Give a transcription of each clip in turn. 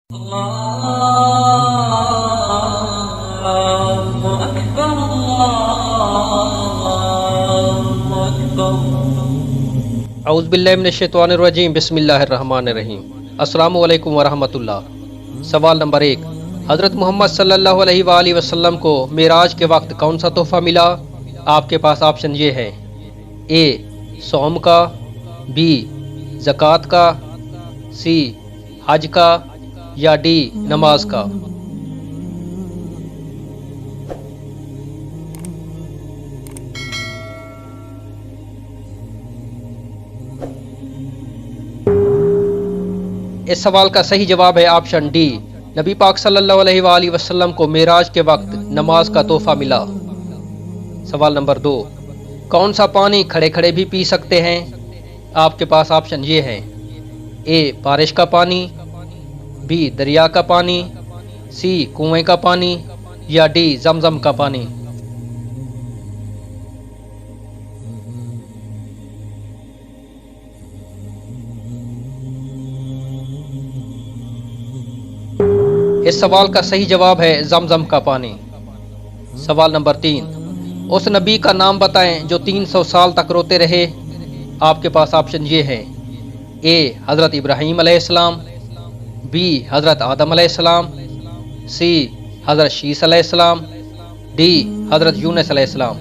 औज़ुबिल्लाहि मिनश्शैतानिर्रजीम बिस्मिल्लाहिर्रहमानिर्रहीम। अस्सलामु अलैकुम वरहमतुल्लाह। सवाल नंबर 1, हज़रत मोहम्मद सल्लल्लाहु अलैहि वसल्लम को मेराज के वक्त कौन सा तोहफ़ा मिला? आपके पास ऑप्शन ये है, ए सौम का, बी ज़कात का, सी हज का या डी नमाज का। इस सवाल का सही जवाब है ऑप्शन डी, नबी पाक सल्लल्लाहु अलैहि वसल्लम को मेराज के वक्त नमाज का तोहफा मिला। सवाल नंबर 2, कौन सा पानी खड़े खड़े भी पी सकते हैं? आपके पास ऑप्शन ये है, ए बारिश का पानी, बी दरिया का पानी, सी कुएं का पानी या डी जमजम का पानी। इस सवाल का सही जवाब है जमजम का पानी। सवाल नंबर 3, उस नबी का नाम बताएं जो 300 साल तक रोते रहे। आपके पास ऑप्शन ये है, ए हज़रत इब्राहीम अलैहिस्सलाम, बी हज़रत आदम अलैहिस्सलाम, सी हज़रत शीस अलैहिस्सलाम, डी हज़रत यूनुस अलैहिस्सलाम।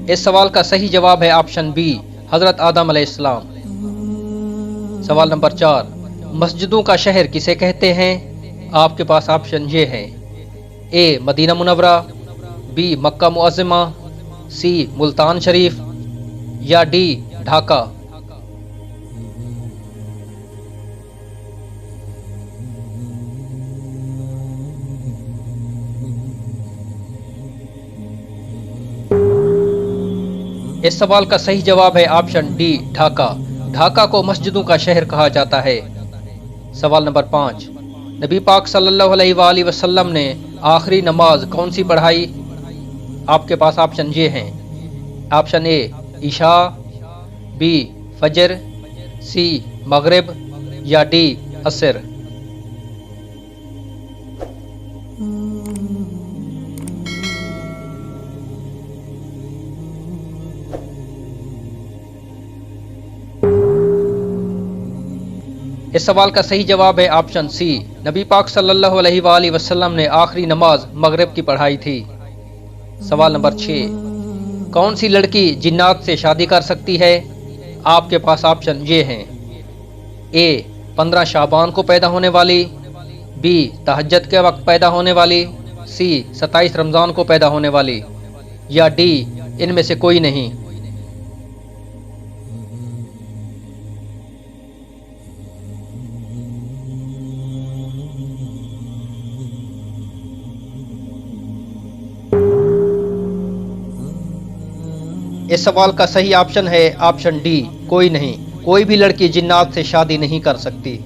इस सवाल का सही जवाब है ऑप्शन बी, हज़रत आदम अलैहिस्सलाम। सवाल नंबर 4, मस्जिदों का शहर किसे कहते हैं? आपके पास ऑप्शन ये है, ए मदीना मुनव्वरा, बी मक्का मुअज़्ज़मा, सी मुल्तान शरीफ या डी ढाका। इस सवाल का सही जवाब है ऑप्शन डी ढाका। ढाका को मस्जिदों का शहर कहा जाता है। सवाल नंबर 5, नबी पाक सल्लल्लाहु अलैहि वसल्लम ने आखिरी नमाज कौन सी पढ़ाई? आपके पास ऑप्शन ये हैं, ऑप्शन ए इशा, बी फजर, सी मगरिब या डी असर। इस सवाल का सही जवाब है ऑप्शन सी, नबी पाक सल्लल्लाहु अलैहि वसल्लम ने आखिरी नमाज मगरिब की पढ़ाई थी। सवाल नंबर 6, कौन सी लड़की जिन्नात से शादी कर सकती है? आपके पास ऑप्शन ये हैं, ए 15 शाबान को पैदा होने वाली, बी तहज्जुद के वक्त पैदा होने वाली, सी 27 रमज़ान को पैदा होने वाली या डी इनमें से कोई नहीं। इस सवाल का सही ऑप्शन है ऑप्शन डी, कोई नहीं। कोई भी लड़की जिन्नात से शादी नहीं कर सकती।